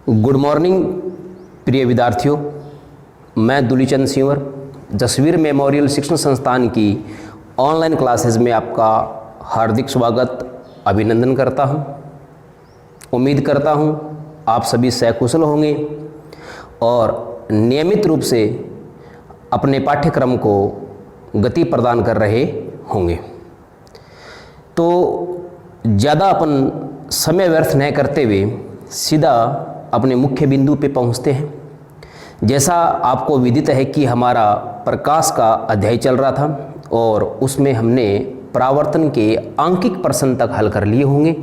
Good morning प्रिय विद्यार्थियों, मैं दुलीचंद सिंवर जसवीर मेमोरियल शिक्षण संस्थान की ऑनलाइन क्लासेस में आपका हार्दिक स्वागत अभिनंदन करता हूं। उम्मीद करता हूं आप सभी सकुशल होंगे और नियमित रूप से अपने पाठ्यक्रम को गति प्रदान कर रहे होंगे। तो ज़्यादा अपन समय व्यर्थ न करते हुए सीधा अपने मुख्य बिंदु पे पहुंचते हैं। जैसा आपको विदित है कि हमारा प्रकाश का अध्याय चल रहा था और उसमें हमने परावर्तन के आंकिक प्रश्न तक हल कर लिए होंगे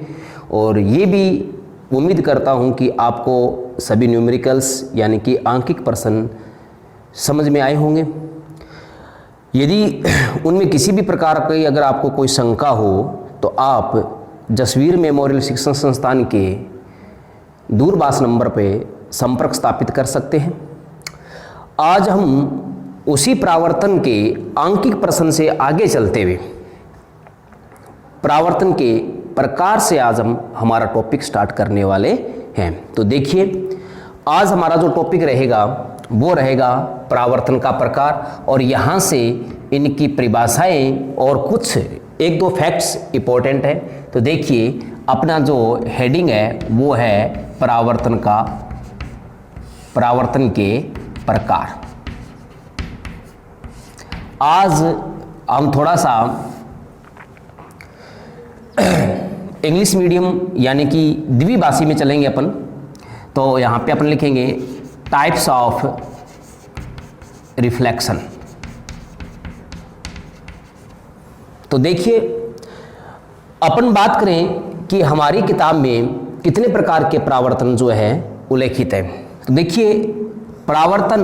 और ये भी उम्मीद करता हूं कि आपको सभी न्यूमेरिकल्स यानी कि आंकिक प्रश्न समझ में आए होंगे। यदि उनमें किसी भी प्रकार की अगर आपको कोई शंका हो तो आप जसवीर मेमोरियल शिक्षण संस्थान के दूरभाष नंबर पे संपर्क स्थापित कर सकते हैं। आज हम उसी परावर्तन के आंकिक प्रश्न से आगे चलते हुए परावर्तन के प्रकार से आज हम हमारा टॉपिक स्टार्ट करने वाले हैं। तो देखिए, आज हमारा जो टॉपिक रहेगा वो रहेगा परावर्तन का प्रकार और यहाँ से इनकी परिभाषाएं और कुछ एक दो फैक्ट्स इंपॉर्टेंट है। तो देखिए, अपना जो हेडिंग है वो है परावर्तन के प्रकार। आज हम थोड़ा सा इंग्लिश मीडियम यानी कि द्विभाषी में चलेंगे अपन। तो यहाँ पे अपन लिखेंगे टाइप्स ऑफ रिफ्लेक्शन। तो देखिए, अपन बात करें कि हमारी किताब में कितने प्रकार के परावर्तन जो है उल्लेखित है। तो देखिए, परावर्तन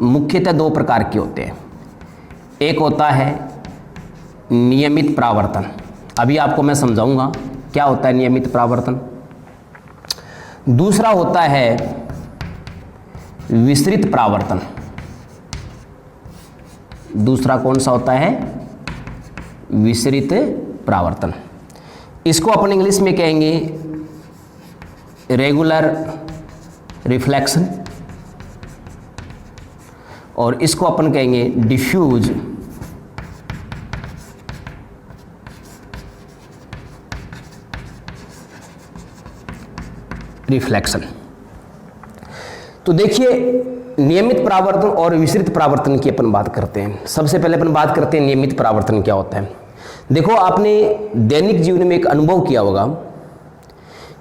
मुख्यतः दो प्रकार के होते हैं। एक होता है नियमित परावर्तन। अभी आपको मैं समझाऊंगा क्या होता है नियमित परावर्तन। दूसरा होता है विसरित परावर्तन। दूसरा कौन सा होता है? विसरित परावर्तन। इसको अपन इंग्लिश में कहेंगे रेगुलर रिफ्लेक्शन और इसको अपन कहेंगे डिफ्यूज रिफ्लेक्शन। तो देखिए, नियमित परावर्तन और विसरित परावर्तन की अपन बात करते हैं। सबसे पहले अपन बात करते हैं नियमित परावर्तन क्या होता है। देखो, आपने दैनिक जीवन में एक अनुभव किया होगा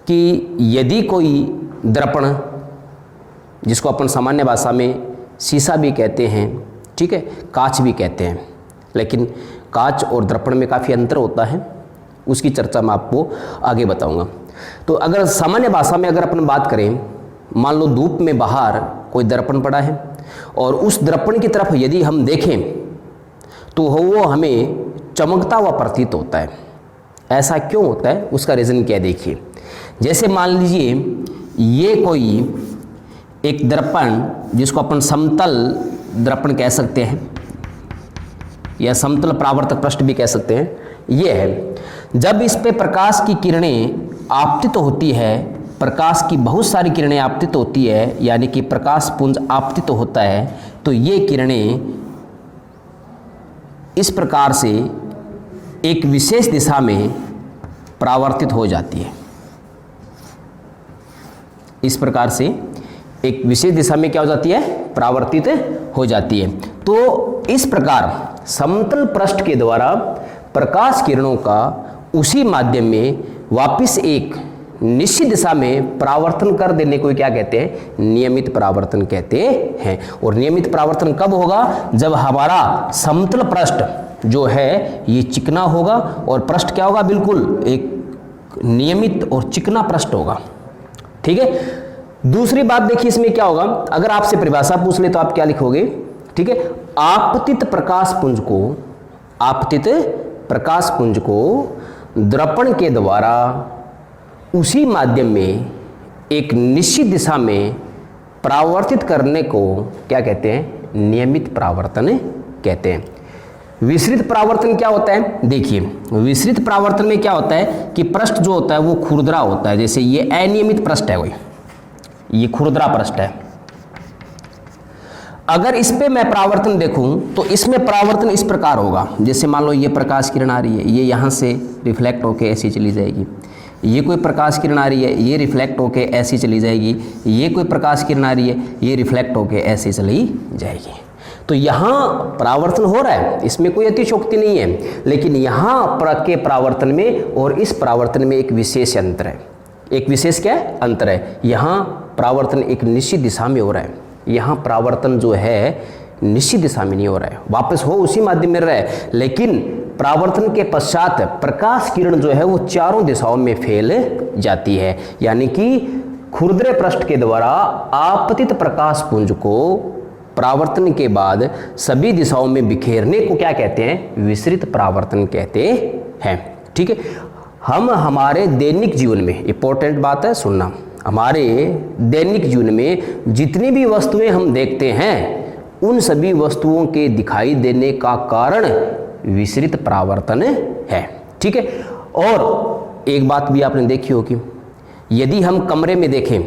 कि यदि कोई दर्पण, जिसको अपन सामान्य भाषा में शीशा भी कहते हैं, ठीक है, कांच भी कहते हैं, लेकिन कांच और दर्पण में काफ़ी अंतर होता है, उसकी चर्चा मैं आपको आगे बताऊंगा। तो अगर सामान्य भाषा में अगर अपन बात करें, मान लो धूप में बाहर कोई दर्पण पड़ा है और उस दर्पण की तरफ यदि हम देखें तो वो हमें चमकता हुआ प्रतीत होता है। ऐसा क्यों होता है? उसका रीज़न क्या है, देखिए। जैसे मान लीजिए ये कोई एक दर्पण, जिसको अपन समतल दर्पण कह सकते हैं या समतल परावर्तक पृष्ठ भी कह सकते हैं, ये है। जब इस पे प्रकाश की किरणें आपतित होती है, प्रकाश की बहुत सारी किरणें आपतित होती है, यानी कि प्रकाश पुंज आपतित होता है, तो ये किरणें इस प्रकार से एक विशेष दिशा में परावर्तित हो जाती है। इस प्रकार से एक विशेष दिशा में क्या हो जाती है? परावर्तित हो जाती है। तो इस प्रकार समतल पृष्ठ के द्वारा प्रकाश किरणों का उसी माध्यम में वापस एक निश्चित दिशा में परावर्तन कर देने को क्या कहते हैं? नियमित परावर्तन कहते हैं। और नियमित परावर्तन कब होगा? जब हमारा समतल पृष्ठ जो है ये चिकना होगा और पृष्ठ क्या होगा? बिल्कुल एक नियमित और चिकना पृष्ठ होगा, ठीक है। दूसरी बात देखिए, इसमें क्या होगा, अगर आपसे परिभाषा पूछ ले तो आप क्या लिखोगे? ठीक है, आपतित प्रकाश पुंज को दर्पण के द्वारा उसी माध्यम में एक निश्चित दिशा में परावर्तित करने को क्या कहते हैं? नियमित परावर्तन कहते हैं। विसरित परावर्तन क्या होता है? देखिए, विसरित परावर्तन में क्या होता है कि पृष्ठ जो होता है वो खुरदरा होता है। जैसे ये अनियमित पृष्ठ है, ये खुरदरा पृष्ठ है। अगर इस पे मैं परावर्तन देखूं तो इसमें परावर्तन इस प्रकार होगा, जैसे मान लो ये प्रकाश किरण आ रही है, ये यहाँ से रिफ्लेक्ट होके ऐसी चली जाएगी। ये कोई प्रकाश किरण आ रही है, ये रिफ्लेक्ट होके ऐसी चली जाएगी। ये कोई प्रकाश किरण आ रही है, ये रिफ्लेक्ट होके ऐसी चली जाएगी। तो यहाँ परावर्तन हो रहा है, इसमें कोई अतिशयोक्ति नहीं है, लेकिन यहाँ के परावर्तन में और इस परावर्तन में एक विशेष अंतर है। एक विशेष क्या है? अंतर है। यहाँ परावर्तन एक निश्चित दिशा में हो रहा है, यहाँ परावर्तन जो है निश्चित दिशा में नहीं हो रहा है, वापस हो उसी माध्यम में रहा है, लेकिन परावर्तन के पश्चात प्रकाश किरण जो है वो चारों दिशाओं में फैल जाती है। यानी कि खुरदरे पृष्ठ के द्वारा आपतित प्रकाश पुंज को परावर्तन के बाद सभी दिशाओं में बिखेरने को क्या कहते हैं? विसरित परावर्तन कहते हैं। ठीक है, हम हमारे दैनिक जीवन में, इंपॉर्टेंट बात है सुनना, हमारे दैनिक जीवन में जितनी भी वस्तुएं हम देखते हैं उन सभी वस्तुओं के दिखाई देने का कारण विसरित परावर्तन है। ठीक है, और एक बात भी आपने देखी होगी, यदि हम कमरे में देखें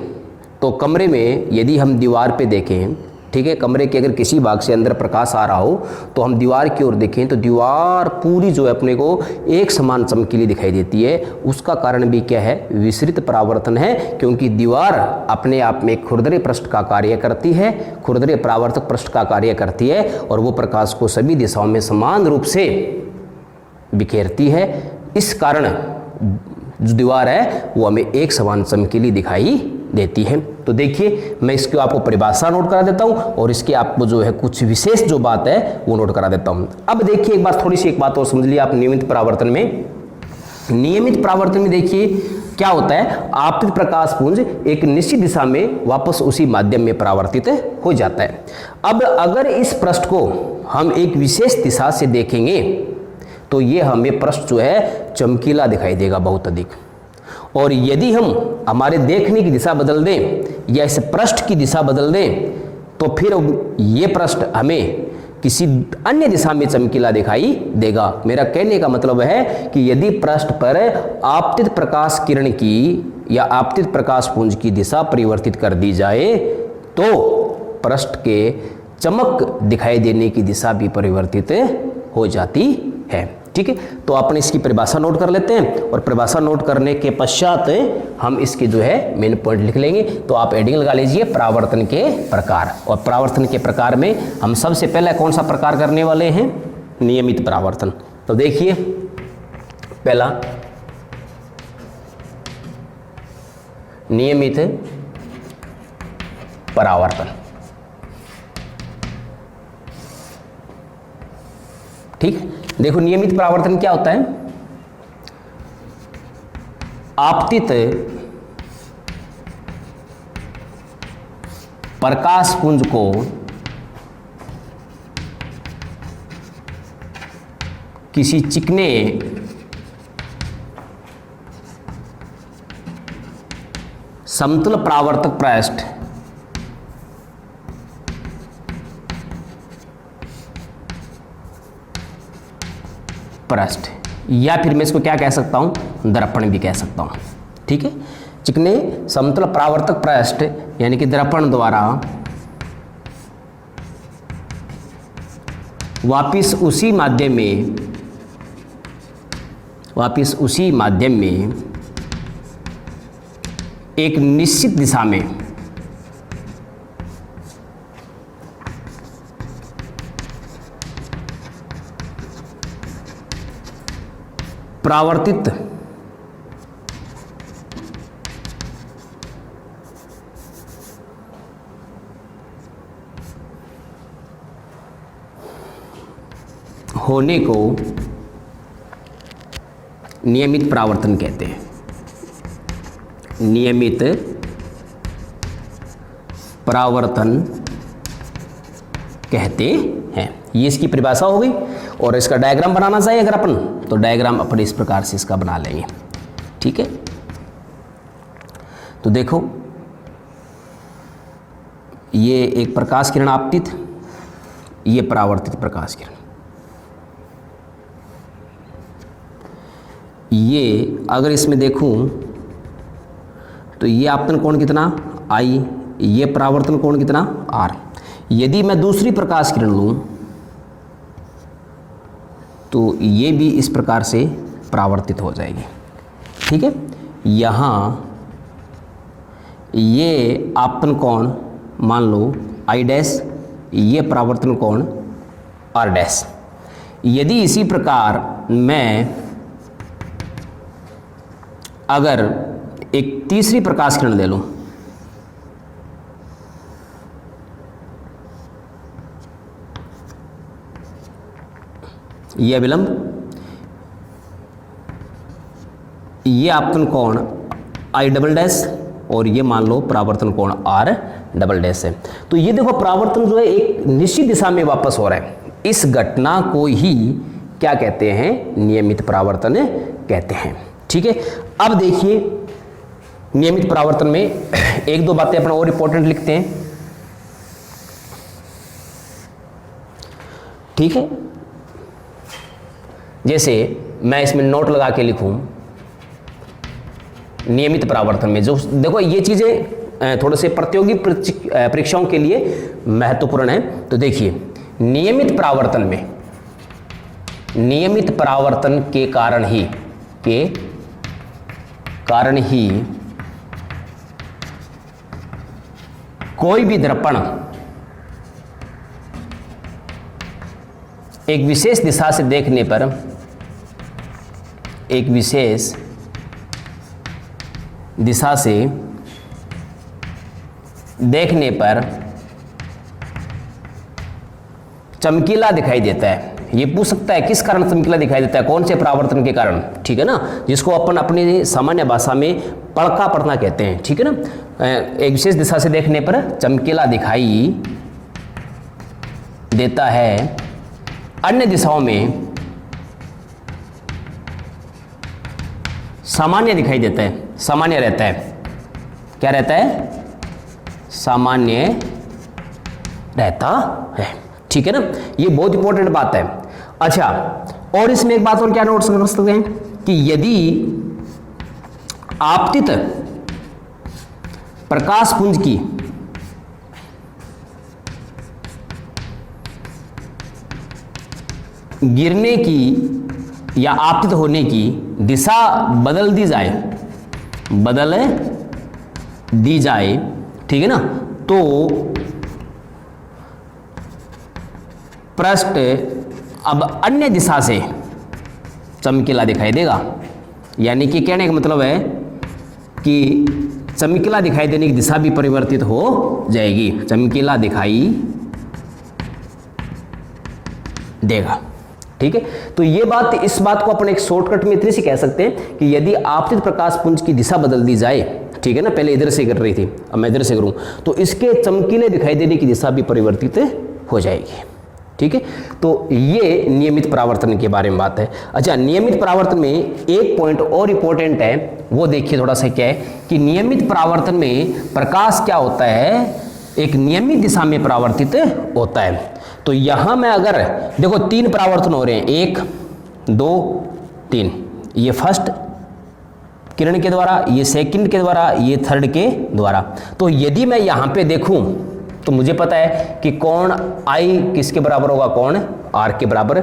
तो कमरे में यदि हम दीवार पे देखें, ठीक है, कमरे के अगर किसी भाग से अंदर प्रकाश आ रहा हो तो हम दीवार की ओर देखें तो दीवार पूरी जो है अपने को एक समान चमकीली दिखाई देती है। उसका कारण भी क्या है? विसरित परावर्तन है, क्योंकि दीवार अपने आप में खुरदरे पृष्ठ का कार्य करती है, खुरदरे परावर्तक पृष्ठ का कार्य करती है, और वो प्रकाश को सभी दिशाओं में समान रूप से बिखेरती है। इस कारण जो दीवार है वो हमें एक समान चमकीली दिखाई देती है। तो देखिए, मैं इसको आपको परिभाषा नोट करा देता हूं और इसके आपको जो है कुछ विशेष जो बात है वो नोट करा देता हूं। अब देखिए एक बार थोड़ी सी एक बात और समझ लिया आप नियमित परावर्तन में। नियमित परावर्तन में देखिए क्या होता है, आपतित प्रकाश पुंज एक निश्चित दिशा में वापस उसी माध्यम में परावर्तित हो जाता है। अब अगर इस पृष्ठ को हम एक विशेष दिशा से देखेंगे तो ये हमें पृष्ठ जो है चमकीला दिखाई देगा बहुत अधिक, और यदि हम हमारे देखने की दिशा बदल दें या इस पृष्ठ की दिशा बदल दें तो फिर ये पृष्ठ हमें किसी अन्य दिशा में चमकीला दिखाई देगा। मेरा कहने का मतलब है कि यदि पृष्ठ पर आपतित प्रकाश किरण की या आपतित प्रकाश पुंज की दिशा परिवर्तित कर दी जाए तो पृष्ठ के चमक दिखाई देने की दिशा भी परिवर्तित हो जाती है। ठीक है, तो अपन इसकी परिभाषा नोट कर लेते हैं, और परिभाषा नोट करने के पश्चात हम इसके जो है मेन पॉइंट लिख लेंगे। तो आप हेडिंग लगा लीजिए परावर्तन के प्रकार, और परावर्तन के प्रकार में हम सबसे पहले कौन सा प्रकार करने वाले हैं? नियमित परावर्तन। तो देखिए पहला नियमित परावर्तन। ठीक, देखो नियमित परावर्तन क्या होता है? आपतित प्रकाश पुंज को किसी चिकने समतल परावर्तक पृष्ठ या फिर मैं इसको क्या कह सकता हूं? दर्पण भी कह सकता हूं। ठीक है, चिकने समतल परावर्तक पृष्ठ यानी कि दर्पण द्वारा वापिस उसी माध्यम में एक निश्चित दिशा में परावर्तित होने को नियमित परावर्तन कहते हैं। नियमित परावर्तन कहते हैं। ये इसकी परिभाषा हो गई, और इसका डायग्राम बनाना चाहिए अगर अपन, तो डायग्राम अपन इस प्रकार से इसका बना लेंगे। ठीक है, तो देखो ये एक प्रकाश किरण आपतित, ये परावर्तित प्रकाश किरण। ये अगर इसमें देखूं तो ये आपतन कोण कितना? आई, ये परावर्तन कोण कितना आर। यदि मैं दूसरी प्रकाश किरण लूँ तो ये भी इस प्रकार से परावर्तित हो जाएगी। ठीक है, यहाँ ये आपतन कोण मान लो आई डैश, ये परावर्तन कोण आर डैश। यदि इसी प्रकार मैं अगर एक तीसरी प्रकाश किरण ले लूं, ये अभिलंब, ये आपतन कोण आई डबल डैश और ये मान लो परावर्तन कोण आर डबल डैश है। तो ये देखो परावर्तन जो है एक निश्चित दिशा में वापस हो रहा है। इस घटना को ही क्या कहते हैं, नियमित परावर्तन कहते हैं। ठीक है, अब देखिए नियमित परावर्तन में एक दो बातें अपना और इंपॉर्टेंट लिखते हैं। ठीक है, जैसे मैं इसमें नोट लगा के लिखूं नियमित परावर्तन में, जो देखो ये चीजें थोड़े से प्रतियोगी परीक्षाओं के लिए महत्वपूर्ण है। तो देखिए नियमित परावर्तन के कारण ही कोई भी दर्पण एक विशेष दिशा से देखने पर, एक विशेष दिशा से देखने पर चमकीला दिखाई देता है। ये पूछ सकता है किस कारण चमकीला दिखाई देता है, कौन से परावर्तन के कारण। ठीक है ना, जिसको अपन अपनी सामान्य भाषा में पड़का पड़ना कहते हैं। ठीक है ना, एक विशेष दिशा से देखने पर चमकीला दिखाई देता है, अन्य दिशाओं में सामान्य दिखाई देता है, सामान्य रहता है। क्या रहता है, सामान्य रहता है। ठीक है ना, ये बहुत इंपॉर्टेंट बात है। अच्छा, और इसमें एक बात और क्या नोट कर सकते हैं कि यदि आपतित प्रकाश पुंज की गिरने की या आपतित होने की दिशा बदल दी जाए, ठीक है ना, तो पृष्ठ अब अन्य दिशा से चमकीला दिखाई देगा। यानी कि कहने का मतलब है कि चमकीला दिखाई देने की दिशा भी परिवर्तित हो जाएगी, चमकीला दिखाई देगा। ठीक है, तो ये बात, इस बात को अपन एक शॉर्टकट में इतने से कह सकते हैं कि यदि आपतित प्रकाश पुंज की दिशा बदल दी जाए, ठीक है ना, पहले इधर से कर रही थी, अब मैं इधर से करूं, तो इसके चमकीले दिखाई देने की दिशा भी परिवर्तित हो जाएगी। ठीक है, तो ये नियमित परावर्तन के बारे में बात है। अच्छा, नियमित परावर्तन में एक पॉइंट और इंपॉर्टेंट है, वो देखिए थोड़ा सा, क्या है कि नियमित परावर्तन में प्रकाश क्या होता है, एक नियमित दिशा में परावर्तित होता है। तो यहां मैं अगर देखो 3 परावर्तन हो रहे हैं, 1 2 3, ये फर्स्ट किरण के द्वारा, ये सेकंड के द्वारा, ये थर्ड के द्वारा। तो यदि मैं यहां पे देखूं तो मुझे पता है कि कोण आई किसके बराबर होगा, कोण आर के बराबर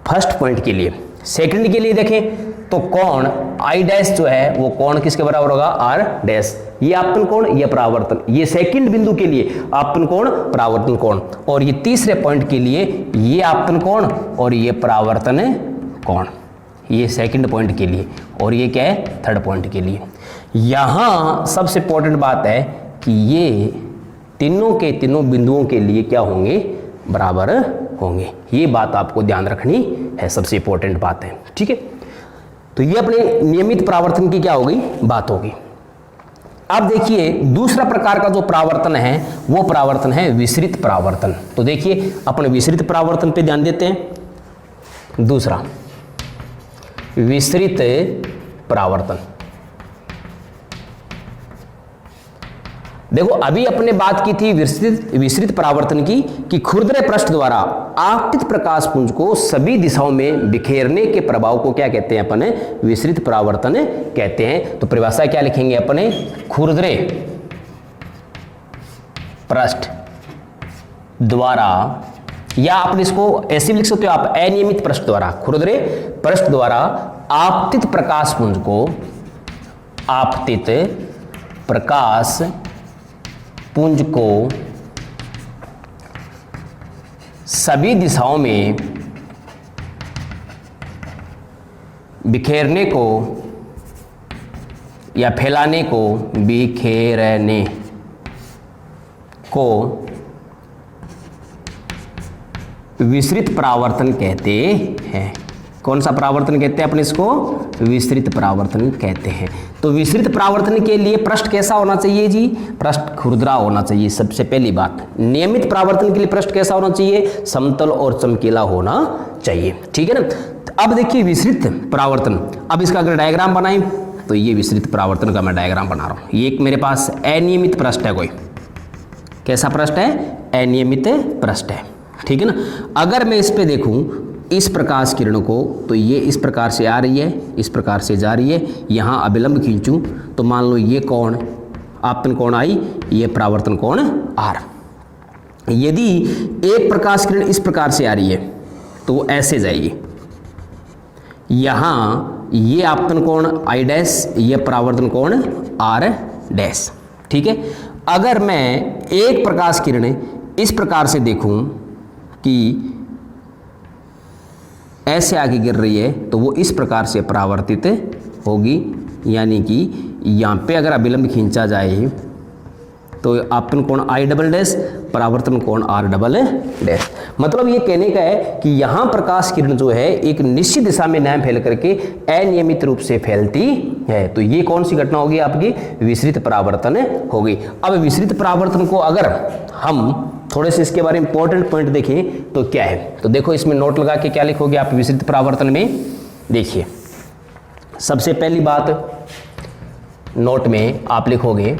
फर्स्ट पॉइंट के लिए। सेकंड के लिए देखें तो कोण आई डैश जो है वो कोण किसके बराबर होगा, आर डैश। ये आपतन कोण, ये परावर्तन, ये सेकंड बिंदु के लिए आपतन कोण, परावर्तन कोण, और ये तीसरे पॉइंट के लिए ये आपतन कोण और ये परावर्तन कोण, ये सेकंड पॉइंट के लिए, और ये क्या है, थर्ड पॉइंट के लिए। यहां सबसे इंपॉर्टेंट बात है कि ये तीनों के तीनों बिंदुओं के लिए क्या होंगे, बराबर होंगे। ये बात आपको ध्यान रखनी है, सबसे इंपॉर्टेंट बात है। ठीक है, तो ये अपने नियमित परावर्तन की क्या होगी, बात होगी। अब देखिए दूसरा प्रकार का जो परावर्तन है वो परावर्तन है विसरित परावर्तन। तो देखिए अपने विसरित परावर्तन पे ध्यान देते हैं। दूसरा विसरित परावर्तन, देखो अभी अपने बात की थी विसरित परावर्तन की, कि खुरदरे पृष्ठ द्वारा आपतित प्रकाश पुंज को सभी दिशाओं में बिखेरने के प्रभाव को क्या कहते हैं, अपने विसरित परावर्तन कहते हैं। तो परिभाषा क्या लिखेंगे अपने, खुरदरे पृष्ठ द्वारा, या आप इसको ऐसे भी लिख सकते हो आप, अनियमित पृष्ठ द्वारा, खुरदरे पृष्ठ द्वारा आपतित प्रकाश पुंज को, आपतित प्रकाश पुंज को सभी दिशाओं में बिखेरने को या फैलाने को, बिखेरने को विस्तृत परावर्तन कहते हैं। कौन सा परावर्तन कहते हैं अपन इसको? विस्तृत परावर्तन कहते हैं। तो विस्तृत परावर्तन के लिए पृष्ठ कैसा होना चाहिए जी? पृष्ठ खुरदरा होना चाहिए, सबसे पहली बात। नियमित परावर्तन के लिए पृष्ठ कैसा होना चाहिए? समतल और चमकीला होना चाहिए, ठीक है ना। अब देखिए विस्तृत परावर्तन, अब इसका अगर डायग्राम बनाएं तो ये विस्तृत परावर्तन का मैं डायग्राम बना रहा हूं। ये एक मेरे पास अनियमित पृष्ठ है, कोई कैसा पृष्ठ है? अनियमित पृष्ठ है, ठीक है ना। अगर मैं इस पे देखूं इस प्रकाश किरण को, तो ये इस प्रकार से आ रही है, इस प्रकार से जा रही है, यहाँ अभिलंब खींचूं तो मान लो ये कोण आपतन कोण आई, ये परावर्तन कोण आर। यदि एक प्रकाश किरण इस प्रकार से आ रही है तो वो ऐसे जाएगी, यहाँ ये आपतन कोण आई डैश, ये परावर्तन कोण आर डैश, ठीक है। अगर मैं एक प्रकाश किरण इस प्रकार से देखूं कि ऐसे आगे गिर रही है तो वो इस प्रकार से परावर्तित होगी, यानी कि यहाँ पे अगर अभिलंब खींचा जाए तो आपतन कोण आई डबल डैश, परावर्तन कोण आर डबल डैश। मतलब ये कहने का है कि यहाँ प्रकाश किरण जो है एक निश्चित दिशा में न फैल करके अनियमित रूप से फैलती है। तो ये कौन सी घटना होगी? आपकी विस्तृत परावर्तन होगी। अब विस्तृत परावर्तन को अगर हम थोड़े से इसके बारे में इंपॉर्टेंट पॉइंट देखें तो क्या है, तो देखो इसमें नोट लगा के क्या लिखोगे आप विस्तृत परावर्तन में? देखिए सबसे पहली बात नोट में आप लिखोगे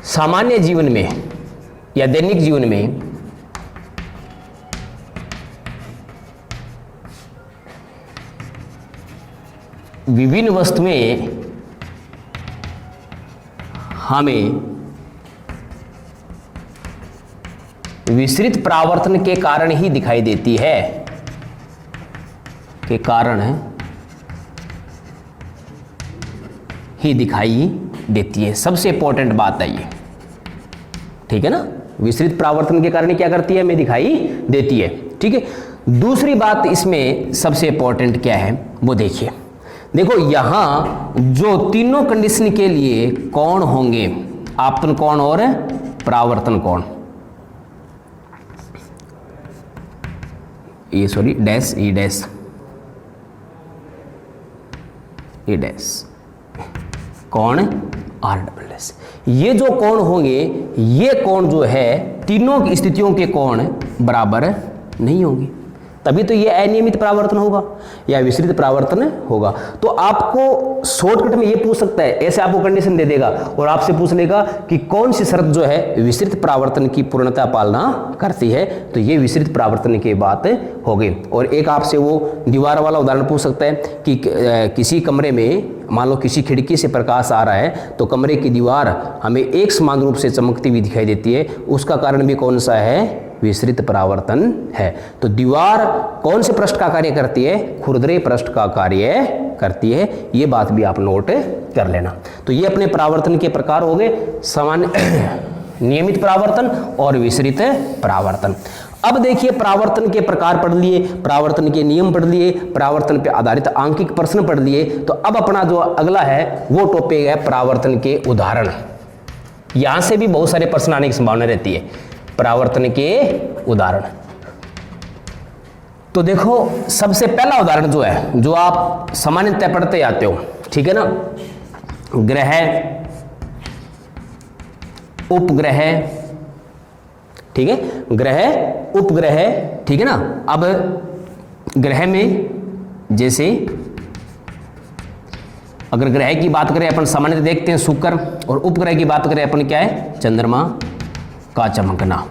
सामान्य जीवन में या दैनिक जीवन में विभिन्न वस्तुएं हमें विस्तृत परावर्तन के कारण ही दिखाई देती है, के कारण ही दिखाई देती है। सबसे इंपॉर्टेंट बात है ये, ठीक है ना। विस्तृत परावर्तन के कारण क्या करती है? हमें दिखाई देती है, ठीक है। दूसरी बात इसमें सबसे इंपॉर्टेंट क्या है वो देखिए। देखो यहां जो तीनों कंडीशन के लिए कोण होंगे, आपतन कोण और परावर्तन कोण, ये सॉरी डैश, ई डैश, ई डैश, कोण आर डबल डैश, ये जो कोण होंगे, ये कोण जो है तीनों स्थितियों के कोण बराबर नहीं होंगे, तभी तो ये अनियमित परावर्तन होगा या विस्तृत परावर्तन होगा। तो आपको शॉर्टकट में ये पूछ सकता है, ऐसे आपको कंडीशन दे देगा और आपसे पूछ लेगा कि कौन सी शर्त जो है विस्तृत परावर्तन की पूर्णता पालना करती है, तो ये विस्तृत परावर्तन की बात हो गई। और एक आपसे वो दीवार वाला उदाहरण पूछ सकता है कि किसी कमरे में मान लो किसी खिड़की से प्रकाश आ रहा है तो कमरे की दीवार हमें एक समान रूप से चमकती हुई दिखाई देती है, उसका कारण भी कौन सा है? विस्तृत परावर्तन है। तो दीवार कौन से पृष्ठ का कार्य करती है? खुरदरे पृष्ठ का कार्य करती है, ये बात भी आप नोट कर लेना। तो ये अपने परावर्तन के प्रकार हो गए, सामान्य नियमित परावर्तन और विस्तृत परावर्तन। अब देखिए परावर्तन के प्रकार पढ़ लिए, परावर्तन के नियम पढ़ लिए, परावर्तन पर आधारित आंकिक प्रश्न पढ़ लिए। तो अब अपना जो अगला है वो टॉपिक है परावर्तन के उदाहरण। यहां से भी बहुत सारे प्रश्न आने की संभावना रहती है, परावर्तन के उदाहरण। तो देखो सबसे पहला उदाहरण जो है, जो आप सामान्यतः पढ़ते आते हो, ठीक है ना, ग्रह, उपग्रह, ठीक है, ग्रह, उपग्रह, ठीक है ना। अब ग्रह में जैसे अगर ग्रह की बात करें अपन सामान्यतः देखते हैं शुक्र, और उपग्रह की बात करें अपन क्या है? चंद्रमा का चमकना।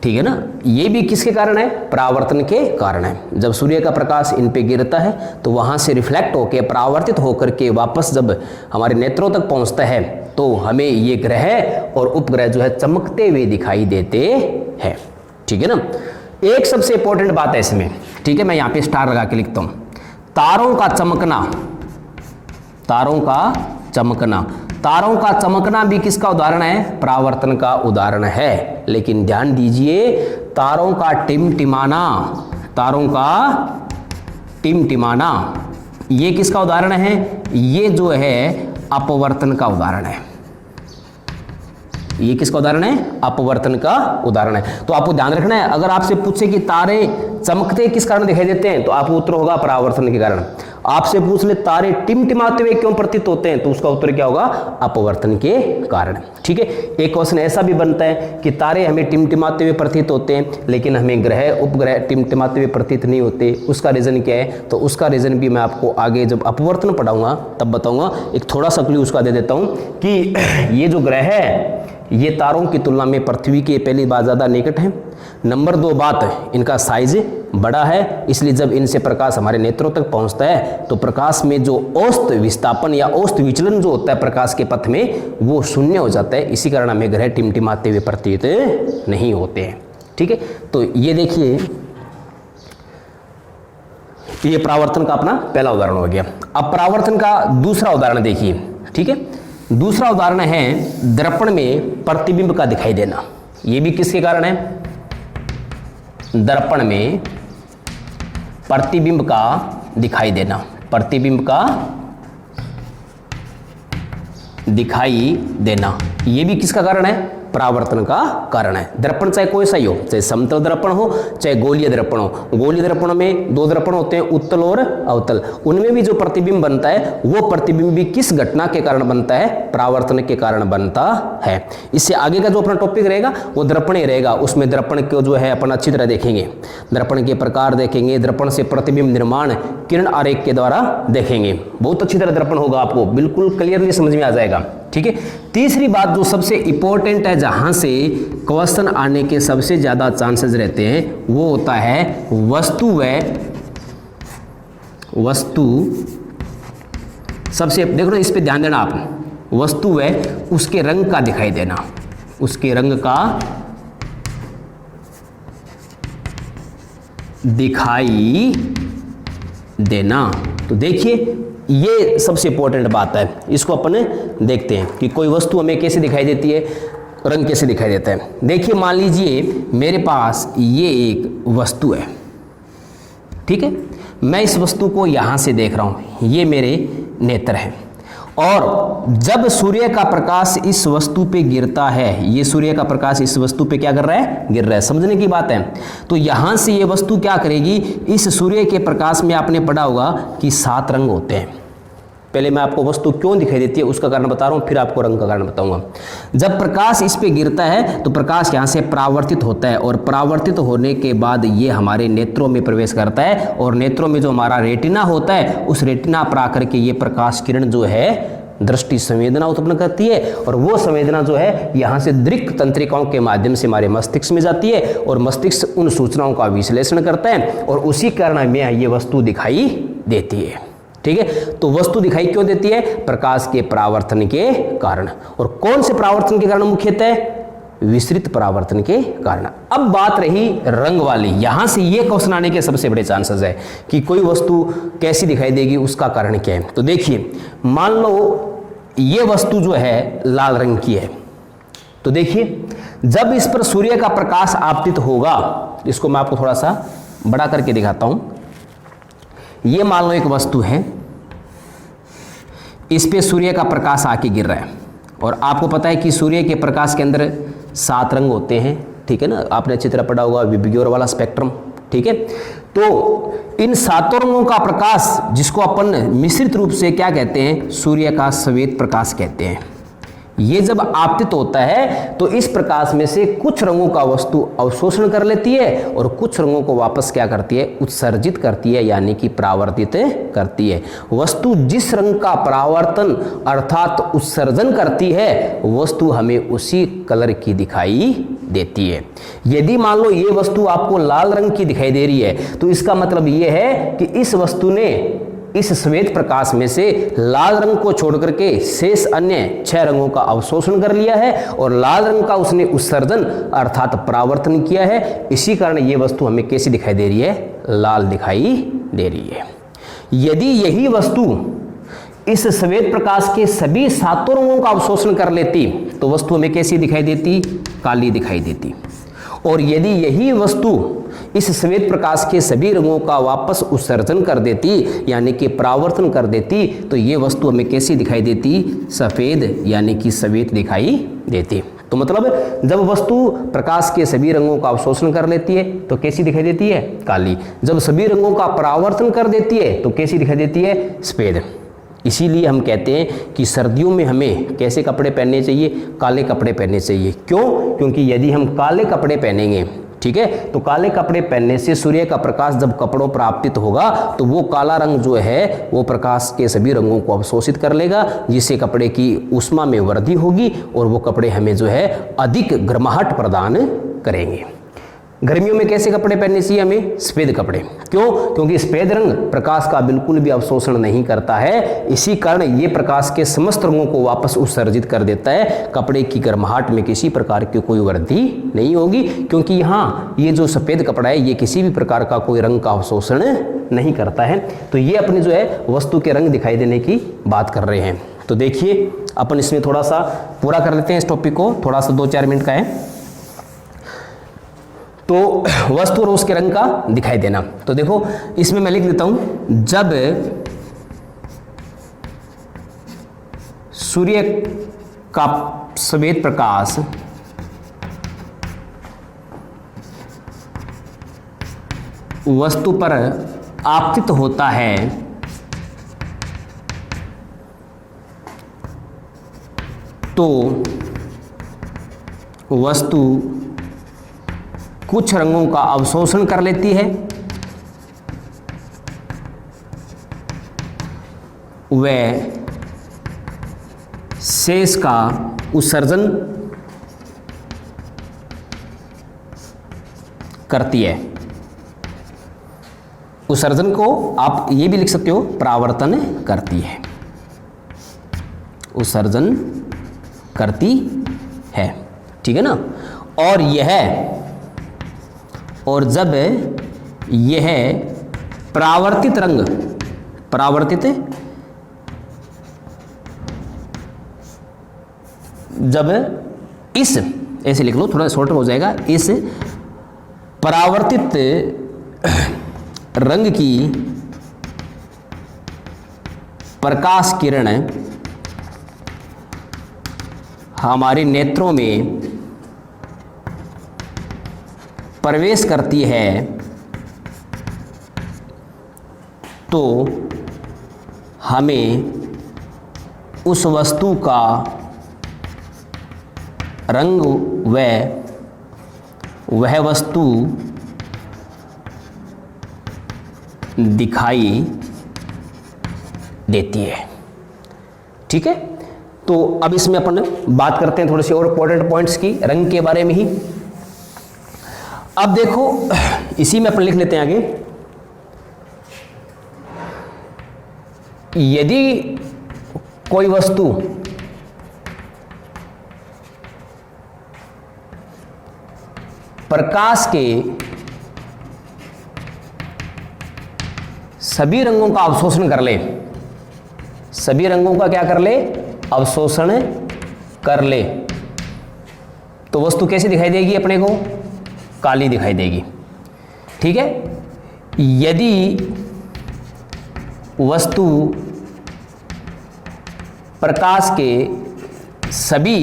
ठीक है ना। ये भी किसके कारण है? परावर्तन के कारण है। जब सूर्य का प्रकाश इन पे गिरता है तो वहाँ से रिफ्लेक्ट होकर परावर्तित होकर के वापस जब हमारे नेत्रों तक पहुँचता है तो हमें ये ग्रह और उपग्रह जो है चमकते हुए दिखाई देते हैं। ठीक है ना। एक सबसे इंपॉर्टेंट बात है इसमें, ठीक है, मैं यहाँ पे स्टार लगा के लिखता हूँ, तारों का चमकना, तारों का चमकना, तारों का चमकना भी किसका उदाहरण है? परावर्तन का उदाहरण है। लेकिन ध्यान दीजिए, तारों का टिमटिमाना, तारों का टिमटिमाना ये किसका उदाहरण है? ये जो है अपवर्तन का उदाहरण है। ये किसका उदाहरण है? अपवर्तन का उदाहरण है। तो आपको ध्यान रखना है, अगर आपसे पूछे कि तारे चमकते किस कारण दिखाई देते हैं तो आपको उत्तर होगा परावर्तन के कारण। आपसे पूछ ले तारे टिमटिमाते हुए क्यों प्रतीत होते हैं तो उसका उत्तर क्या होगा? अपवर्तन के कारण। ठीक है। एक क्वेश्चन ऐसा भी बनता है कि तारे हमें टिमटिमाते हुए प्रतीत होते हैं लेकिन हमें ग्रह उपग्रह टिमटिमाते हुए प्रतीत नहीं होते, उसका रीजन क्या है? तो उसका रीजन भी मैं आपको आगे जब अपवर्तन पढ़ाऊंगा तब बताऊंगा। एक थोड़ा सा क्लू उसका दे देता हूं कि ये जो ग्रह है ये तारों की तुलना में पृथ्वी के पहली बात ज़्यादा निकट है। नंबर 2 बात, इनका साइज बड़ा है, इसलिए जब इनसे प्रकाश हमारे नेत्रों तक पहुंचता है तो प्रकाश में जो औसत विस्थापन या औसत विचलन जो होता है प्रकाश के पथ में वो शून्य हो जाता है। इसी कारण हमें ग्रह टिमटिमाते हुए प्रतीत नहीं होते हैं। ठीक है। तो ये देखिए, ये परावर्तन का अपना पहला उदाहरण हो गया। अब परावर्तन का दूसरा उदाहरण देखिए। ठीक है। दूसरा उदाहरण है दर्पण में प्रतिबिंब का दिखाई देना। ये भी किसके कारण है? दर्पण में प्रतिबिंब का दिखाई देना, प्रतिबिंब का दिखाई देना, ये भी किसका कारण है? परावर्तन का कारण है। दर्पण चाहे कोई सा ही हो, चाहे समतल दर्पण हो चाहे गोलीय दर्पण हो। गोलीय दर्पणों में 2 दर्पण होते हैं, उत्तल और अवतल। उनमें भी जो प्रतिबिंब बनता है वो प्रतिबिंब भी किस घटना के कारण बनता है? परावर्तन के कारण बनता है। इससे आगे का जो अपना टॉपिक रहेगा वो दर्पण ही रहेगा। उसमें दर्पण को जो है अपन अच्छी तरह देखेंगे, दर्पण के प्रकार देखेंगे, दर्पण से प्रतिबिंब निर्माण किरण आरेख के द्वारा देखेंगे। बहुत अच्छी तरह दर्पण होगा, आपको बिल्कुल क्लियरली समझ में आ जाएगा। ठीक है। तीसरी बात जो सबसे इंपॉर्टेंट है, जहां से क्वेश्चन आने के सबसे ज्यादा चांसेस रहते हैं, वो होता है वस्तु सबसे देखो ना, इस पे ध्यान देना आप। वस्तु व उसके रंग का दिखाई देना, उसके रंग का दिखाई देना। तो देखिए, ये सबसे इंपॉर्टेंट बात है। इसको अपन देखते हैं कि कोई वस्तु हमें कैसे दिखाई देती है, रंग कैसे दिखाई देता है। देखिए, मान लीजिए मेरे पास ये एक वस्तु है। ठीक है। मैं इस वस्तु को यहां से देख रहा हूं, ये मेरे नेत्र हैं, और जब सूर्य का प्रकाश इस वस्तु पे गिरता है, ये सूर्य का प्रकाश इस वस्तु पे क्या कर रहा है? गिर रहा है। समझने की बात है। तो यहां से ये वस्तु क्या करेगी? इस सूर्य के प्रकाश में आपने पढ़ा होगा कि 7 रंग होते हैं। पहले मैं आपको वस्तु क्यों दिखाई देती है उसका कारण बता रहा हूं, फिर आपको रंग का कारण बताऊंगा। जब प्रकाश इस पे गिरता है तो प्रकाश यहां से परावर्तित होता है, और परावर्तित होने के बाद ये हमारे नेत्रों में प्रवेश करता है, और नेत्रों में जो हमारा रेटिना होता है उस रेटिना पर आकर के ये प्रकाश किरण जो है दृष्टि संवेदना उत्पन्न करती है, और वो संवेदना जो है यहाँ से दृक् तंत्रिकाओं के माध्यम से हमारे मस्तिष्क में जाती है, और मस्तिष्क उन सूचनाओं का विश्लेषण करता है, और उसी कारण हमें ये वस्तु दिखाई देती है। ठीक है। तो वस्तु दिखाई क्यों देती है? प्रकाश के परावर्तन के कारण। और कौन से परावर्तन के कारण? मुख्यतः विस्तृत परावर्तन के कारण। अब बात रही रंग वाली। यहां से ये क्वेश्चन आने के सबसे बड़े चांसेस है कि कोई वस्तु कैसी दिखाई देगी, उसका कारण क्या है। तो देखिए, मान लो ये वस्तु जो है लाल रंग की है, तो देखिए जब इस पर सूर्य का प्रकाश आपतित होगा, इसको मैं आपको थोड़ा सा बड़ा करके दिखाता हूं। ये मान लो एक वस्तु है, इस पे सूर्य का प्रकाश आके गिर रहा है, और आपको पता है कि सूर्य के प्रकाश के अंदर 7 रंग होते हैं। ठीक है ना, आपने अच्छी तरह पढ़ा होगा विबग्योर वाला स्पेक्ट्रम। ठीक है। तो इन 7 रंगों का प्रकाश, जिसको अपन मिश्रित रूप से क्या कहते हैं? सूर्य का श्वेत प्रकाश कहते हैं। ये जब आपतित होता है तो इस प्रकाश में से कुछ रंगों का वस्तु अवशोषण कर लेती है, और कुछ रंगों को वापस क्या करती है? उत्सर्जित करती है, यानी कि परावर्तित करती है। वस्तु जिस रंग का परावर्तन अर्थात उत्सर्जन करती है, वस्तु हमें उसी कलर की दिखाई देती है। यदि मान लो ये वस्तु आपको लाल रंग की दिखाई दे रही है तो इसका मतलब ये है कि इस वस्तु ने इस श्वेत प्रकाश में से लाल रंग को छोड़ करके शेष अन्य 6 रंगों का अवशोषण कर लिया है और लाल रंग का उसने उत्सर्जन अर्थात परावर्तन किया है। इसी कारण ये वस्तु हमें कैसी दिखाई दे रही है? लाल दिखाई दे रही है। यदि यही वस्तु इस श्वेत प्रकाश के सभी 7 रंगों का अवशोषण कर लेती तो वस्तु हमें कैसी दिखाई देती? काली दिखाई देती। और यदि यही वस्तु इस श्वेत प्रकाश के सभी रंगों का वापस उत्सर्जन कर देती यानी कि परावर्तन कर देती तो ये वस्तु हमें कैसी दिखाई देती? सफ़ेद यानी कि श्वेत दिखाई देती। तो मतलब जब वस्तु प्रकाश के सभी रंगों का अवशोषण कर लेती है तो कैसी दिखाई देती है? काली। जब सभी रंगों का परावर्तन कर देती है तो कैसी दिखाई देती है? सफ़ेद। इसीलिए हम कहते हैं कि सर्दियों में हमें कैसे कपड़े पहनने चाहिए? काले कपड़े पहनने चाहिए। क्यों? क्योंकि यदि हम काले कपड़े पहनेंगे, ठीक है, तो काले कपड़े पहनने से सूर्य का प्रकाश जब कपड़ों पर आपतित होगा तो वो काला रंग जो है वो प्रकाश के सभी रंगों को अवशोषित कर लेगा, जिससे कपड़े की ऊष्मा में वृद्धि होगी और वो कपड़े हमें जो है अधिक गर्माहट प्रदान करेंगे। गर्मियों में कैसे कपड़े पहनने चाहिए हमें? सफ़ेद कपड़े। क्यों? क्योंकि सफ़ेद रंग प्रकाश का बिल्कुल भी अवशोषण नहीं करता है। इसी कारण ये प्रकाश के समस्त रंगों को वापस उत्सर्जित कर देता है। कपड़े की गर्माहट में किसी प्रकार की कोई वृद्धि नहीं होगी, क्योंकि यहाँ ये जो सफ़ेद कपड़ा है ये किसी भी प्रकार का कोई रंग का अवशोषण नहीं करता है। तो ये अपने जो है वस्तु के रंग दिखाई देने की बात कर रहे हैं। तो देखिए अपन इसमें थोड़ा सा पूरा कर लेते हैं इस टॉपिक को, थोड़ा सा 2-4 मिनट का है। तो वस्तु और उसके रंग का दिखाई देना, तो देखो इसमें मैं लिख देता हूं, जब सूर्य का श्वेत प्रकाश वस्तु पर आपतित होता है तो वस्तु कुछ रंगों का अवशोषण कर लेती है, वह शेष का उत्सर्जन करती है। उत्सर्जन को आप ये भी लिख सकते हो परावर्तन करती है, उत्सर्जन करती है, ठीक है ना। और जब यह परावर्तित रंग, परावर्तित, जब इस, ऐसे लिख लो थोड़ा शॉर्ट हो जाएगा, इस परावर्तित रंग की प्रकाश किरण हमारे नेत्रों में प्रवेश करती है तो हमें उस वस्तु का रंग वह वस्तु दिखाई देती है, ठीक है। तो अब इसमें अपन बात करते हैं थोड़े से और इंपॉर्टेंट पॉइंट्स की रंग के बारे में ही। अब देखो इसी में अपन लिख लेते हैं आगे, यदि कोई वस्तु प्रकाश के सभी रंगों का अवशोषण कर ले, सभी रंगों का क्या कर ले? अवशोषण कर ले, तो वस्तु कैसी दिखाई देगी अपने को? काली दिखाई देगी, ठीक है। यदि वस्तु प्रकाश के सभी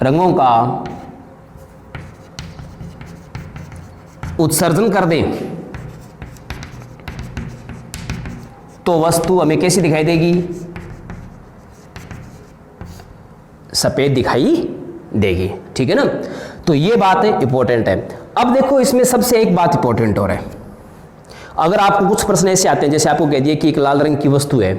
रंगों का उत्सर्जन कर दें तो वस्तु हमें कैसी दिखाई देगी? सफेद दिखाई देगी, ठीक है ना। तो ये बात इंपॉर्टेंट है। अब देखो इसमें सबसे एक बात इंपॉर्टेंट और है, अगर आपको कुछ प्रश्न ऐसे आते हैं जैसे आपको कह दिए कि एक लाल रंग की वस्तु है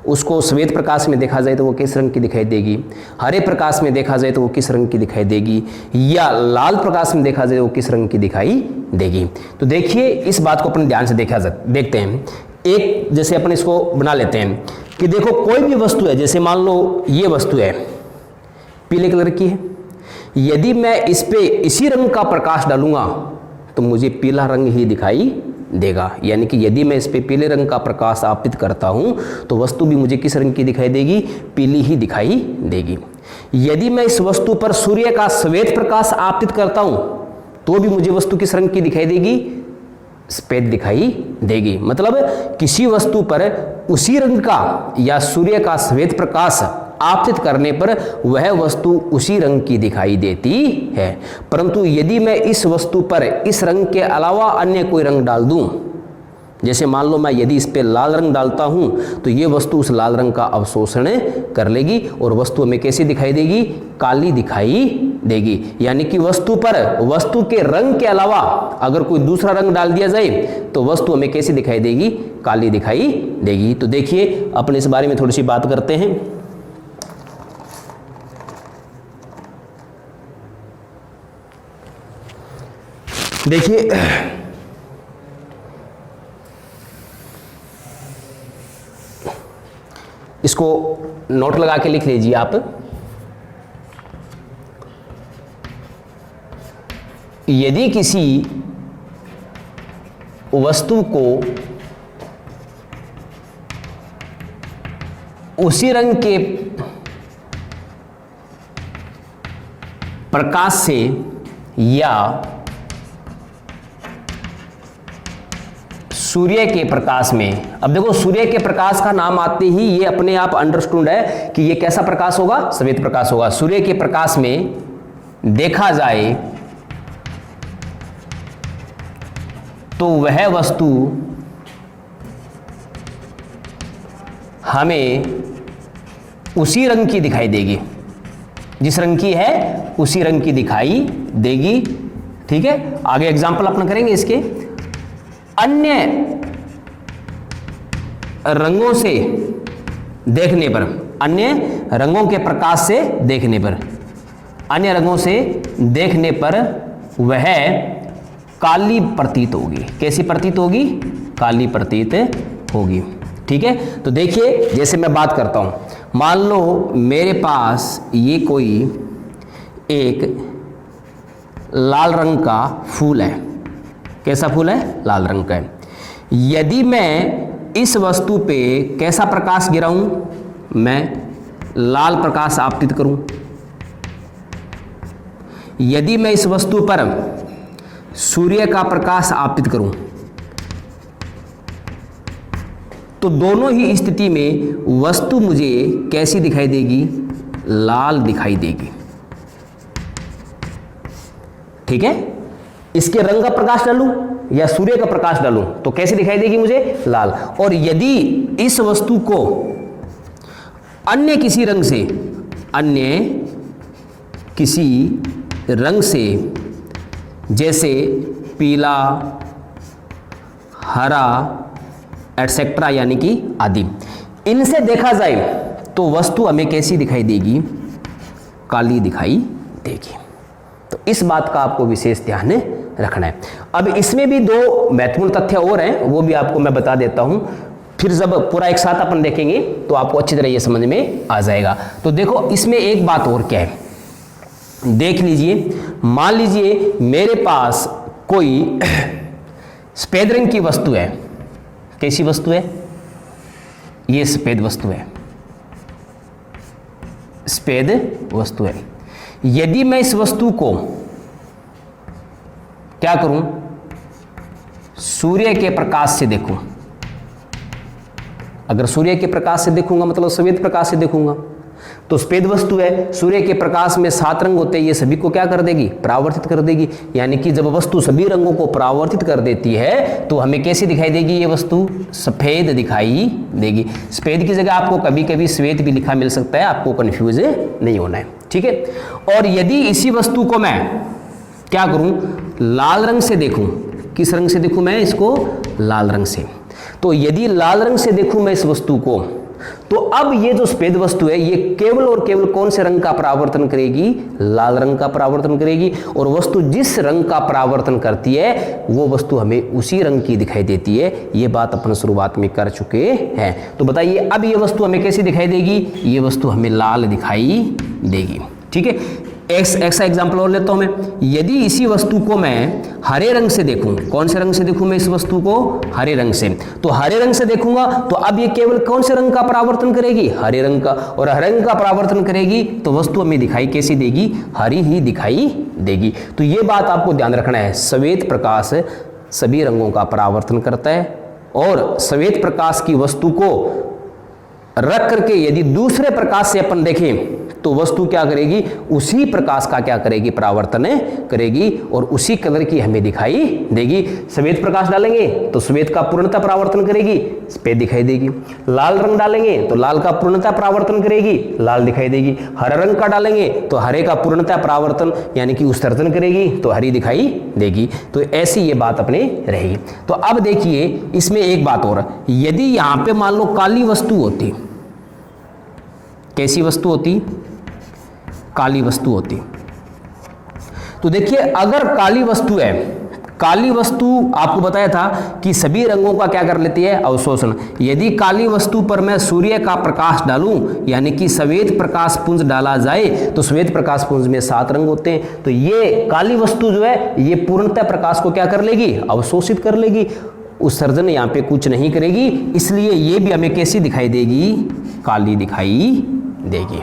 उसको श्वेत प्रकाश में देखा जाए तो वो किस रंग की दिखाई देगी, हरे प्रकाश में देखा जाए तो वो किस रंग की दिखाई देगी, या लाल प्रकाश में देखा जाए तो वो किस रंग की दिखाई देगी। तो देखिए इस बात को अपन ध्यान से देखते हैं। एक जैसे अपन इसको बना लेते हैं कि देखो कोई भी वस्तु है, जैसे मान लो ये वस्तु है पीले कलर की है, यदि मैं इस पे इसी रंग का प्रकाश डालूंगा तो मुझे पीला रंग ही दिखाई देगा। यानी कि यदि मैं इस पे पीले रंग का प्रकाश आपतित करता हूं तो वस्तु भी मुझे किस रंग की दिखाई देगी, पीली ही दिखाई देगी। यदि मैं इस वस्तु पर सूर्य का श्वेत प्रकाश आपतित करता हूं तो भी मुझे वस्तु किस रंग की दिखाई देगी, श्वेत दिखाई देगी। मतलब किसी वस्तु पर उसी रंग का या सूर्य का श्वेत प्रकाश आपतित करने पर वह वस्तु उसी रंग की दिखाई देती है। परंतु यदि मैं इस वस्तु पर इस रंग के अलावा अन्य कोई रंग डाल दूं, जैसे मान लो मैं यदि इस पे लाल रंग डालता हूं तो ये वस्तु उस लाल रंग का अवशोषण कर लेगी और वस्तु हमें कैसी दिखाई देगी, काली दिखाई देगी। यानी कि वस्तु पर वस्तु के रंग के अलावा अगर कोई दूसरा रंग डाल दिया जाए तो वस्तु हमें कैसी दिखाई देगी, काली दिखाई देगी। तो देखिए अपन इस बारे में थोड़ी सी बात करते हैं। देखिए इसको नोट लगा के लिख लीजिए आप। यदि किसी वस्तु को उसी रंग के प्रकाश से या सूर्य के प्रकाश में, अब देखो सूर्य के प्रकाश का नाम आते ही ये अपने आप अंडरस्टूड है कि ये कैसा प्रकाश होगा, श्वेत प्रकाश होगा। सूर्य के प्रकाश में देखा जाए तो वह वस्तु हमें उसी रंग की दिखाई देगी, जिस रंग की है उसी रंग की दिखाई देगी। ठीक है, आगे एग्जाम्पल अपना करेंगे इसके। अन्य रंगों से देखने पर, अन्य रंगों के प्रकाश से देखने पर, अन्य रंगों से देखने पर वह काली प्रतीत होगी। कैसी प्रतीत होगी, काली प्रतीत होगी। ठीक है, तो देखिए जैसे मैं बात करता हूं, मान लो मेरे पास ये कोई एक लाल रंग का फूल है। कैसा फूल है, लाल रंग का है। यदि मैं इस वस्तु पे कैसा प्रकाश गिराऊं, मैं लाल प्रकाश आपतित करूं। यदि मैं इस वस्तु पर सूर्य का प्रकाश आपतित करूं तो दोनों ही स्थिति में वस्तु मुझे कैसी दिखाई देगी, लाल दिखाई देगी। ठीक है, इसके रंग का प्रकाश डालूं या सूर्य का प्रकाश डालूं तो कैसी दिखाई देगी मुझे, लाल। और यदि इस वस्तु को अन्य किसी रंग से, अन्य किसी रंग से, जैसे पीला, हरा एटसेट्रा यानी कि आदि, इनसे देखा जाए तो वस्तु हमें कैसी दिखाई देगी, काली दिखाई देगी। तो इस बात का आपको विशेष ध्यान रखना है। अब इसमें भी दो महत्वपूर्ण तथ्य और हैं, वो भी आपको मैं बता देता हूं, फिर जब पूरा एक साथ अपन देखेंगे तो आपको अच्छी तरह ये समझ में आ जाएगा। तो देखो इसमें एक बात और क्या है, देख लीजिए। मान लीजिए मेरे पास कोई सफेद रंग की वस्तु है। कैसी वस्तु है, ये सफेद वस्तु है, सफेद वस्तु है। यदि मैं इस वस्तु को क्या करूं, सूर्य के प्रकाश से देखूं, अगर सूर्य के प्रकाश से देखूंगा मतलब श्वेत प्रकाश से देखूंगा तो सफेद वस्तु है, सूर्य के प्रकाश में 7 रंग होते हैं, ये सभी को क्या कर देगी, परावर्तित कर देगी। यानी कि जब वस्तु सभी रंगों को परावर्तित कर देती है तो हमें कैसी दिखाई देगी, ये वस्तु सफेद दिखाई देगी। सफेद की जगह आपको कभी कभी श्वेत भी लिखा मिल सकता है, आपको कंफ्यूज नहीं होना है। ठीक है, और यदि इसी वस्तु को मैं क्या करूं, लाल रंग से देखूं, किस रंग से देखूं मैं इसको, लाल रंग से। तो यदि लाल रंग से देखूं मैं इस वस्तु को तो अब ये जो सफेद वस्तु है ये केवल और केवल कौन से रंग का परावर्तन करेगी? लाल रंग का परावर्तन करेगी। और वस्तु जिस रंग का परावर्तन करती है वो वस्तु हमें उसी रंग की दिखाई देती है। ये बात अपन शुरुआत में कर चुके हैं। तो बताइए अब ये वस्तु हमें कैसी दिखाई देगी? ये वस्तु हमें लाल दिखाई देगी। ठीक है, ऐसा एग्जाम्पल और लेता हूं मैं। यदि इसी वस्तु को मैं हरे रंग से देखूं, कौन से रंग से देखूं मैं इस वस्तु को? हरे रंग से। तो हरे रंग से देखूंगा तो अब ये केवल कौन से रंग का परावर्तन करेगी? हरे रंग का। और हरे रंग का परावर्तन करेगी तो वस्तु हमें दिखाई कैसी देगी? हरी ही दिखाई देगी। तो ये बात आपको ध्यान रखना है, श्वेत प्रकाश सभी रंगों का परावर्तन करता है और श्वेत प्रकाश की वस्तु को रख करके यदि दूसरे प्रकाश से अपन देखें तो वस्तु क्या करेगी? उसी प्रकाश का क्या करेगी? परावर्तन करेगी और उसी कलर की हमें दिखाई देगी। श्वेत प्रकाश डालेंगे तो श्वेत का पूर्णतः परावर्तन करेगी, सफेद दिखाई देगी। लाल रंग डालेंगे तो लाल का पूर्णतः परावर्तन करेगी, लाल दिखाई देगी। हरा रंग का डालेंगे तो हरे का पूर्णतः परावर्तन यानी कि उत्सर्जन करेगी तो हरी दिखाई देगी। तो ऐसी ये बात अपने रहेगी। तो अब देखिए इसमें एक बात और, यदि यहां पे मान लो काली वस्तु होती, कैसी वस्तु होती? काली वस्तु होती। तो देखिए अगर काली वस्तु है, काली वस्तु आपको बताया था कि सभी रंगों का क्या कर लेती है? अवशोषण। यदि काली वस्तु पर मैं सूर्य का प्रकाश डालूं यानी कि श्वेत प्रकाश पुंज डाला जाए तो श्वेत प्रकाश पुंज में 7 रंग होते हैं। तो ये काली वस्तु जो है ये पूर्णतः प्रकाश को क्या कर लेगी? अवशोषित कर लेगी, उत्सर्जन यहाँ पे कुछ नहीं करेगी। इसलिए ये भी हमें कैसी दिखाई देगी? काली दिखाई देगी।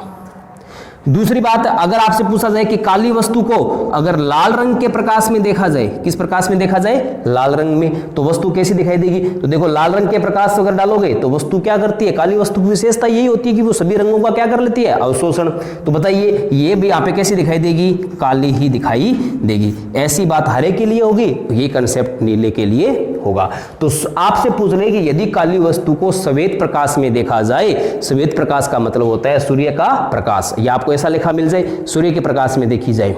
दूसरी बात, अगर आपसे पूछा जाए कि काली वस्तु को अगर लाल रंग के प्रकाश में देखा जाए, किस प्रकाश में देखा जाए? लाल रंग में, तो वस्तु कैसी दिखाई देगी? तो देखो लाल रंग के प्रकाश अगर डालोगे तो वस्तु क्या करती है? काली वस्तु की विशेषता यही होती है कि वो सभी रंगों का क्या कर लेती है? अवशोषण। तो बताइए ये भी यहाँ पे कैसी दिखाई देगी? काली ही दिखाई देगी। ऐसी बात हरे के लिए होगी, ये कंसेप्ट नीले के लिए होगा। तो आपसे पूछ रहे कि यदि काली वस्तु को श्वेत प्रकाश में देखा जाए, श्वेत प्रकाश का मतलब होता है सूर्य का प्रकाश, या आपको ऐसा लिखा मिल जाए सूर्य के प्रकाश में देखी जाए,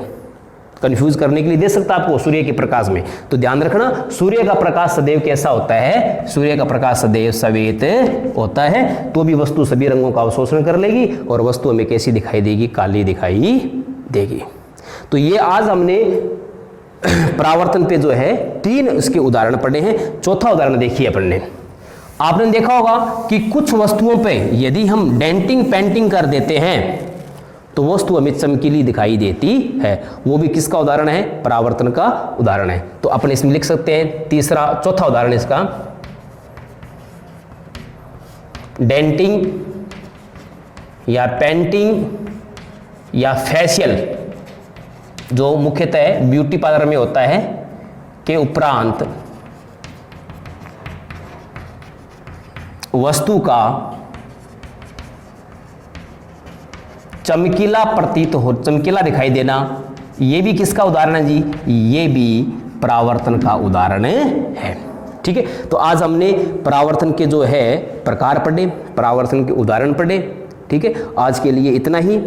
कंफ्यूज करने के लिए दे सकता आपको सूर्य के प्रकाश में। तो ध्यान रखना सूर्य का प्रकाश सदैव कैसा होता है? सूर्य का प्रकाश सदैव श्वेत होता है। तो भी वस्तु सभी रंगों का अवशोषण कर लेगी और वस्तु हमें कैसी दिखाई देगी? काली दिखाई देगी। तो ये आज हमने परावर्तन पे जो है 3 इसके उदाहरण पढ़े हैं। चौथा उदाहरण देखिए अपन ने, आपने देखा होगा कि कुछ वस्तुओं पे यदि हम डेंटिंग पेंटिंग कर देते हैं तो वस्तु हमें चमकीली दिखाई देती है। वो भी किसका उदाहरण है? परावर्तन का उदाहरण है। तो अपन इसमें लिख सकते हैं चौथा उदाहरण इसका, डेंटिंग या पेंटिंग या फेशियल जो मुख्यतः ब्यूटी पार्लर में होता है के उपरांत वस्तु का चमकीला प्रतीत हो, चमकीला दिखाई देना, ये भी किसका उदाहरण है जी? ये भी परावर्तन का उदाहरण है। ठीक है, तो आज हमने परावर्तन के जो है प्रकार पढ़े, परावर्तन के उदाहरण पढ़े। ठीक है, आज के लिए इतना ही,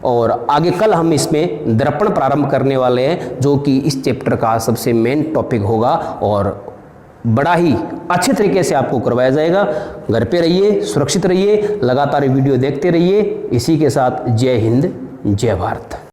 और आगे कल हम इसमें दर्पण प्रारंभ करने वाले हैं जो कि इस चैप्टर का सबसे मेन टॉपिक होगा और बड़ा ही अच्छे तरीके से आपको करवाया जाएगा। घर पे रहिए, सुरक्षित रहिए, लगातार वीडियो देखते रहिए। इसी के साथ जय हिंद, जय भारत।